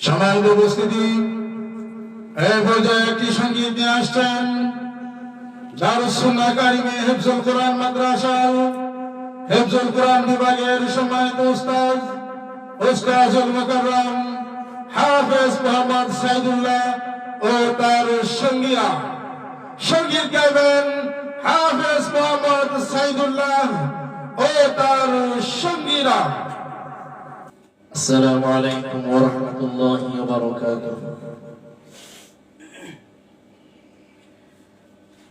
সম্মানিত উপস্থিতি, এই পর্যায়ে একটি সঙ্গীত নিয়ে আসছেন দারুস সুন্নাহ কারিমে হিফজুল কোরআন মাদ্রাসার হিফজুল কোরআন বিভাগের সম্মানিত উস্তাজুল মুকাররম হাফেজ মোহাম্মদ সাইদুল্লাহ ও তার সঙ্গীরা। সঙ্গীত গাইবেন হাফেজ মোহাম্মদ সাইদুল্লাহ ও তার সঙ্গীরা। আসসালামু আলাইকুম ওয়া রাহমাতুল্লাহি ওয়া বারাকাতুহু।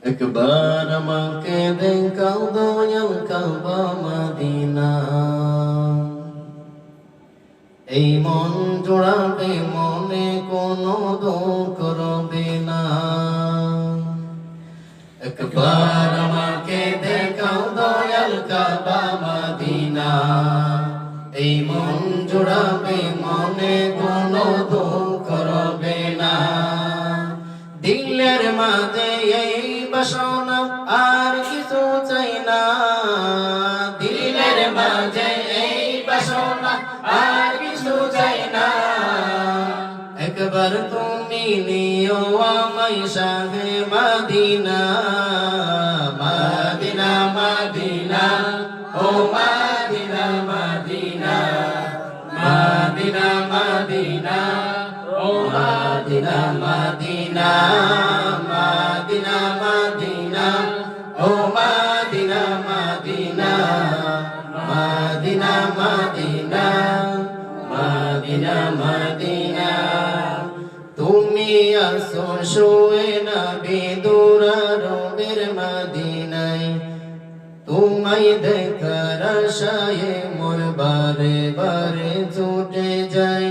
একবার আমাকে দেখাও দয়াল কাবা মদিনা, এই মন জোড়াবে মনে কোনো দুঃখ রবে না। একবার আমাকে দেখাও দয়াল কাবা মদিনা, এই মন জোড়াবে মনে কোনো দুঃখ রবে না। দিলের মাঝে এই বাসনা আর কিছু চাই না, দিলের মাঝে এই বাসনা আর কিছু চাই না। একবার তুমি নিও আমায় শাহে মদিনা, মদিনা মদিনা ও মদিনা মদিনা, মদিনা মদিনা ও মদিনা মদিনা, মদিনা মদিনা ও মদিনা মদিনা, মদিনা মদিনা, মদিনা মদিনা। তুমি আসো শুয়ে নবী দুরারবের মদিনায়, তোমায় দেখার আশায় মোর বারে বারে ছুটে যাই।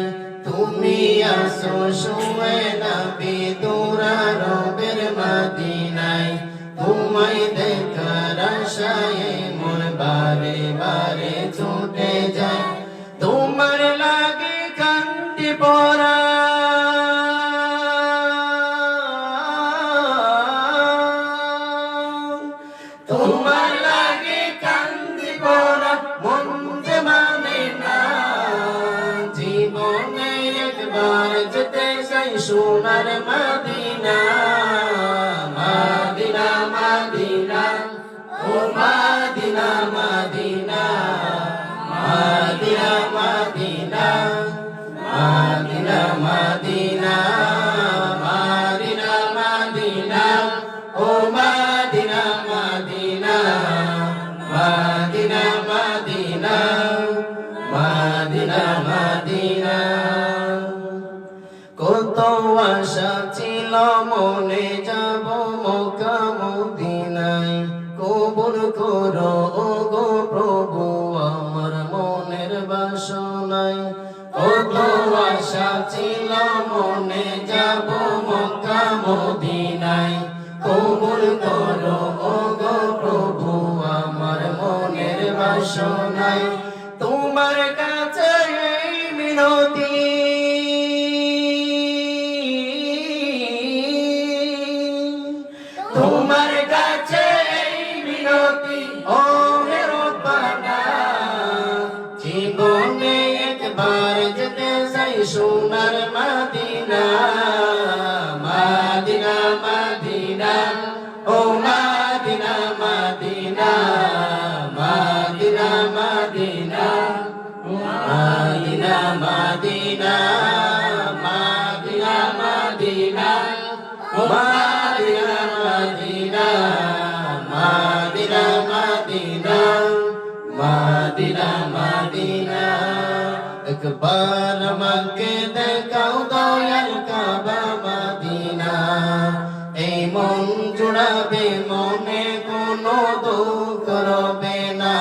তুমি আসো শুয়ে নবী দুরারবের মদিনায়, তোমায় দেখার আশায় মোর বারে বারে ছুটে যাই। তোমার লাগে কান্দি পরা, তোমার লাগে কান্দি পরা মন যে মানে না। জীবনে একবার যেতে চাই সোনার মদিনা, মদিনা মদিনা ও মদিনা মদিনা, মদিনা মদিনা, মদিনা মদিনা, মদিনা মদিনা ও মদিনা মদিনা, মদিনা মদিনা, মদিনা মদিনা। কত আশা ছিল মনে যাব মক্কা মদিনায়, কবুল করো ও গো প্রভু আমার মনের বাসনায়। কত আশা ছিল মনে যাব মক্কা মদিনায়, কবুল করো ও গো প্রভু আমার মনের বাসনায়। তোমার কাছে এই মিনতি, তোমার কাছে এই মিনতি ও হে রব্বানা। জীবনে একবার যেতে চাই সোনার মদিনা, মদিনা মদিনা ও মদিনা মদিনা, মদিনা মদিনা, মদিনা মদিনা, মদিনা মদিনা ও মদিনা মদিনা, মদিনা মদিনা, মদিনা মদিনা। একবার আমাকে দেখাও দয়াল কাবা মদিনা, এই মন জুড়াবে মনে কোনো দুঃখ রবে না।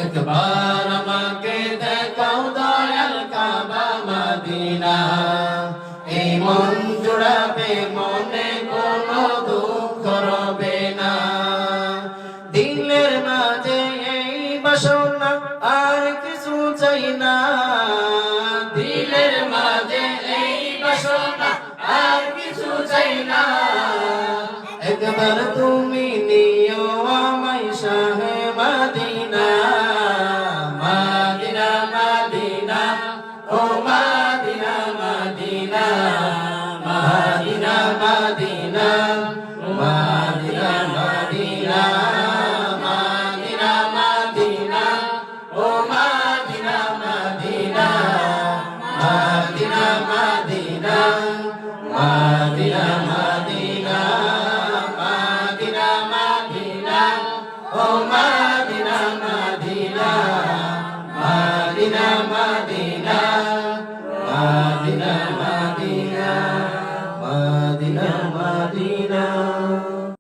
একবার আমাকে দেখাও দয়াল কাবা মদিনা, এই মন জুড়াবে মনে কোনো দুঃখ রবে না। দিলের মাঝে এই বাসনা আর কিছু চাই না, দিলের মাঝে এই বাসনা আর কিছু চাই না। একবার তুমি নিও আমায় শাহে মদিনা, মদিনা মদিনা ও Medina. Madina, Madina, Madina, Madina.